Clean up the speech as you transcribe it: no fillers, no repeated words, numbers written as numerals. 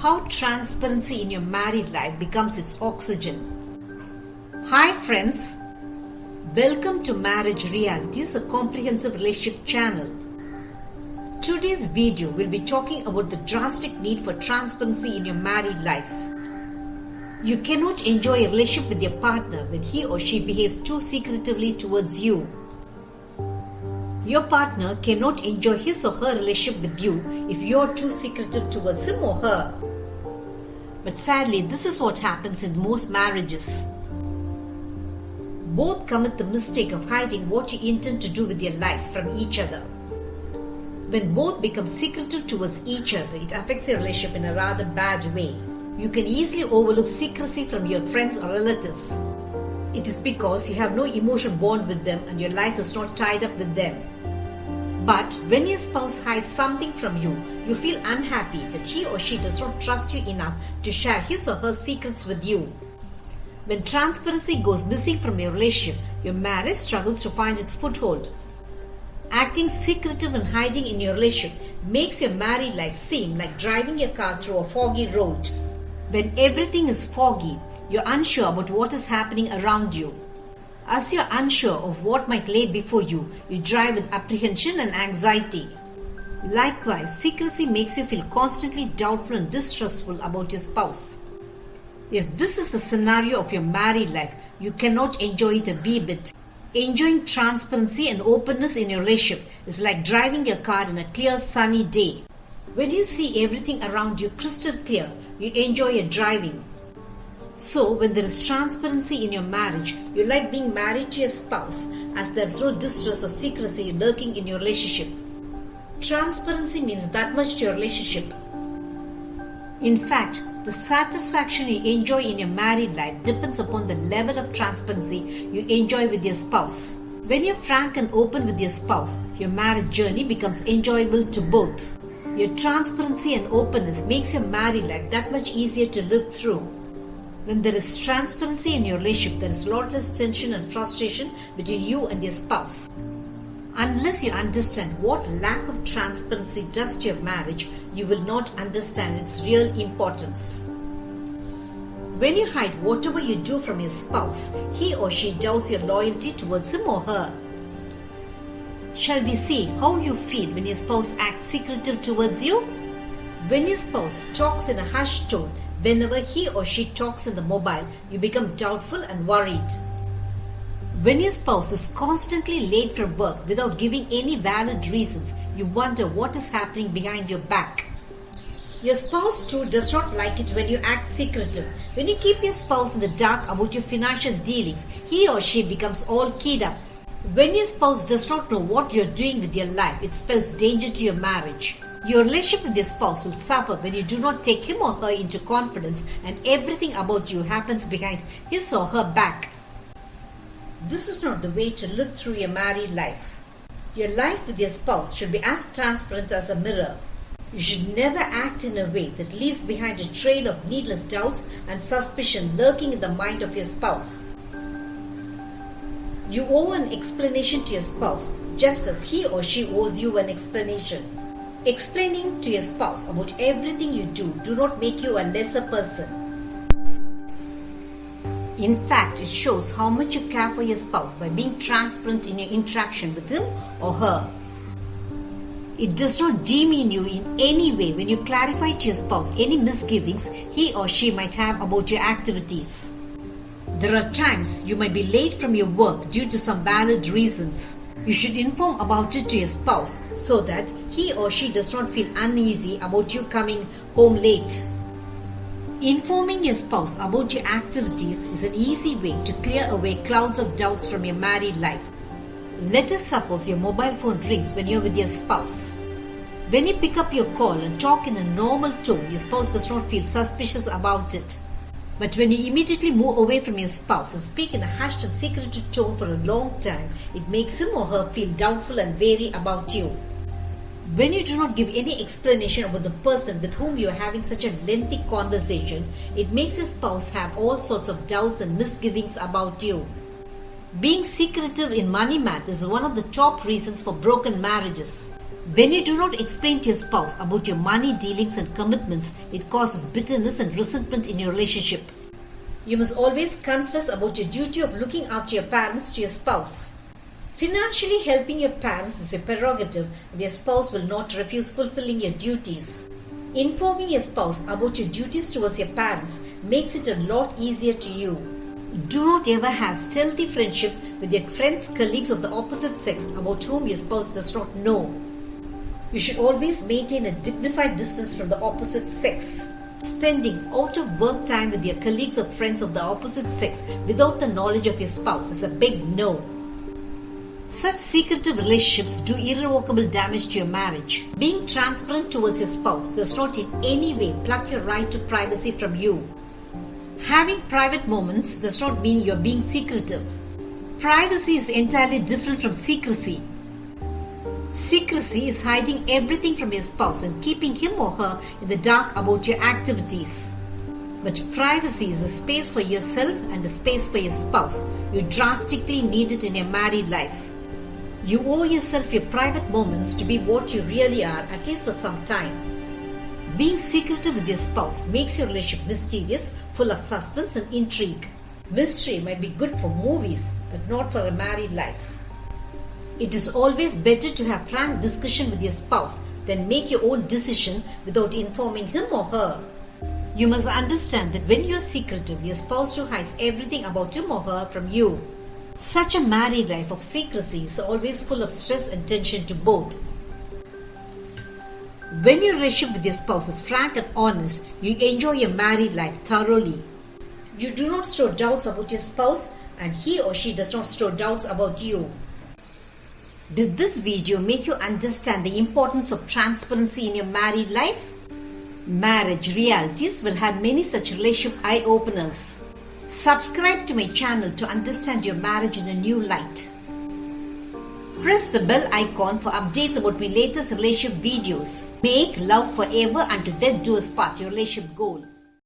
How transparency in your married life becomes its oxygen. Hi friends, welcome to Marriage Realities, a comprehensive relationship channel. Today's video will be talking about the drastic need for transparency in your married life. You cannot enjoy a relationship with your partner when he or she behaves too secretively towards you. Your partner cannot enjoy his or her relationship with you if you are too secretive towards him or her. But sadly, this is what happens in most marriages. Both commit the mistake of hiding what you intend to do with your life from each other. When both become secretive towards each other, it affects your relationship in a rather bad way. You can easily overlook secrecy from your friends or relatives. It is because you have no emotional bond with them and your life is not tied up with them. But when your spouse hides something from you, you feel unhappy that he or she does not trust you enough to share his or her secrets with you. When transparency goes missing from your relationship, your marriage struggles to find its foothold. Acting secretive and hiding in your relationship makes your married life seem like driving your car through a foggy road. When everything is foggy, you're unsure about what is happening around you. As you're unsure of what might lay before you, you drive with apprehension and anxiety. Likewise, secrecy makes you feel constantly doubtful and distrustful about your spouse. If this is the scenario of your married life, you cannot enjoy it a wee bit. Enjoying transparency and openness in your relationship is like driving your car in a clear sunny day. When you see everything around you crystal clear, you enjoy your driving. So, when there is transparency in your marriage, you like being married to your spouse as there is no distrust or secrecy lurking in your relationship. Transparency means that much to your relationship. In fact, the satisfaction you enjoy in your married life depends upon the level of transparency you enjoy with your spouse. When you're frank and open with your spouse, your marriage journey becomes enjoyable to both. Your transparency and openness makes your married life that much easier to live through. When there is transparency in your relationship, there is a lot less tension and frustration between you and your spouse. Unless you understand what lack of transparency does to your marriage, you will not understand its real importance. When you hide whatever you do from your spouse, he or she doubts your loyalty towards him or her. Shall we see how you feel when your spouse acts secretive towards you? When your spouse talks in a hushed tone, whenever he or she talks in the mobile, you become doubtful and worried. When your spouse is constantly late for work without giving any valid reasons, you wonder what is happening behind your back. Your spouse too does not like it when you act secretive. When you keep your spouse in the dark about your financial dealings, he or she becomes all keyed up. When your spouse does not know what you're doing with your life, it spells danger to your marriage. Your relationship with your spouse will suffer when you do not take him or her into confidence and everything about you happens behind his or her back. This is not the way to live through your married life. Your life with your spouse should be as transparent as a mirror. You should never act in a way that leaves behind a trail of needless doubts and suspicion lurking in the mind of your spouse. You owe an explanation to your spouse just as he or she owes you an explanation. Explaining to your spouse about everything you do not make you a lesser person. In fact, it shows how much you care for your spouse by being transparent in your interaction with him or her. It does not demean you in any way when you clarify to your spouse any misgivings he or she might have about your activities. There are times you might be late from your work due to some valid reasons. You should inform about it to your spouse so that he or she does not feel uneasy about you coming home late. Informing your spouse about your activities is an easy way to clear away clouds of doubts from your married life. Let us suppose your mobile phone rings when you're with your spouse. When you pick up your call and talk in a normal tone, your spouse does not feel suspicious about it. But when you immediately move away from your spouse and speak in a hushed and secretive tone for a long time, it makes him or her feel doubtful and wary about you. When you do not give any explanation about the person with whom you are having such a lengthy conversation, it makes your spouse have all sorts of doubts and misgivings about you. Being secretive in money matters is one of the top reasons for broken marriages. When you do not explain to your spouse about your money dealings and commitments, it causes bitterness and resentment in your relationship. You must always confess about your duty of looking after your parents to your spouse. Financially helping your parents is a prerogative, and your spouse will not refuse fulfilling your duties. Informing your spouse about your duties towards your parents makes it a lot easier to you. Do not ever have stealthy friendship with your friends, colleagues of the opposite sex about whom your spouse does not know. You should always maintain a dignified distance from the opposite sex. Spending out of work time with your colleagues or friends of the opposite sex without the knowledge of your spouse is a big no. Such secretive relationships do irrevocable damage to your marriage. Being transparent towards your spouse does not in any way pluck your right to privacy from you. Having private moments does not mean you are being secretive. Privacy is entirely different from secrecy. Secrecy is hiding everything from your spouse and keeping him or her in the dark about your activities. But privacy is a space for yourself and a space for your spouse. You drastically need it in your married life. You owe yourself your private moments to be what you really are, at least for some time. Being secretive with your spouse makes your relationship mysterious, full of suspense and intrigue. Mystery might be good for movies, but not for a married life. It is always better to have frank discussion with your spouse than make your own decision without informing him or her. You must understand that when you are secretive, your spouse too hides everything about him or her from you. Such a married life of secrecy is always full of stress and tension to both. When your relationship with your spouse is frank and honest, you enjoy your married life thoroughly. You do not store doubts about your spouse, and he or she does not store doubts about you. Did this video make you understand the importance of transparency in your married life? Marriage Realities will have many such relationship eye-openers. Subscribe to my channel to understand your marriage in a new light. Press the bell icon for updates about my latest relationship videos. Make love forever until death do us part, your relationship goal.